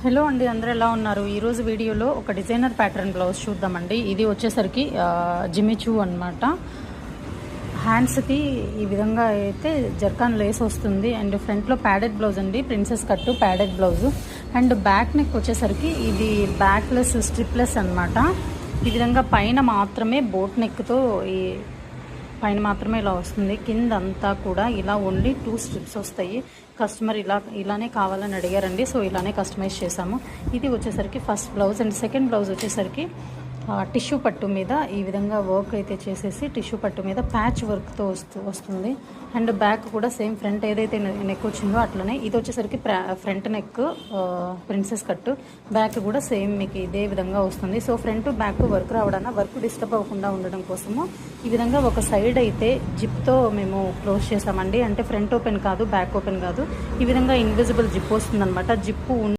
Hello అండి, అందరూ ఎలా ఉన్నారు? ఈరోజు వీడియోలో ఒక డిజైనర్ ప్యాటర్న్ బ్లౌజ్ చూద్దామండి. ఇది వచ్చేసరికి జిమిచూ అనమాట. హ్యాండ్స్కి ఈ విధంగా అయితే జర్కాన్ లేస్ వస్తుంది అండ్ ఫ్రంట్లో ప్యాడెడ్ బ్లౌజ్ అండి, ప్రిన్సెస్ కట్టు padded blouse. And back neck వచ్చేసరికి ఇది బ్యాక్లెస్ స్ట్రిప్లెస్ అనమాట. ఈ విధంగా పైన మాత్రమే బోట్ నెక్తో ఈ పైన మాత్రమే ఇలా వస్తుంది. కింద అంతా కూడా ఇలా ఓన్లీ 2 స్ట్రిప్స్ వస్తాయి. కస్టమర్ ఇలానే కావాలని అడిగారండి, సో ఇలానే కస్టమైజ్ చేసాము. ఇది వచ్చేసరికి first blouse and second blouse వచ్చేసరికి టిష్యూ పట్టు మీద ఈ విధంగా వర్క్ అయితే చేసేసి టిష్యూ పట్టు మీద ప్యాచ్ వర్క్తో వస్తుంది. అండ్ బ్యాక్ కూడా సేమ్ ఫ్రంట్ ఏదైతే నెక్ వచ్చిందో అట్లనే ఇది వచ్చేసరికి ఫ్రంట్ నెక్ ప్రిన్సెస్ కట్టు, బ్యాక్ కూడా సేమ్ మీకు ఇదే విధంగా వస్తుంది. సో ఫ్రంట్ బ్యాక్ వర్క్ రావడానికి వర్క్ డిస్టర్బ్ అవ్వకుండా ఉండడం కోసము ఈ విధంగా ఒక సైడ్ అయితే జిప్తో మేము క్లోజ్ చేసామండి. అంటే ఫ్రంట్ ఓపెన్ కాదు, బ్యాక్ ఓపెన్ కాదు, ఈ విధంగా ఇన్విజిబుల్ జిప్ వస్తుంది అనమాట. జిప్పు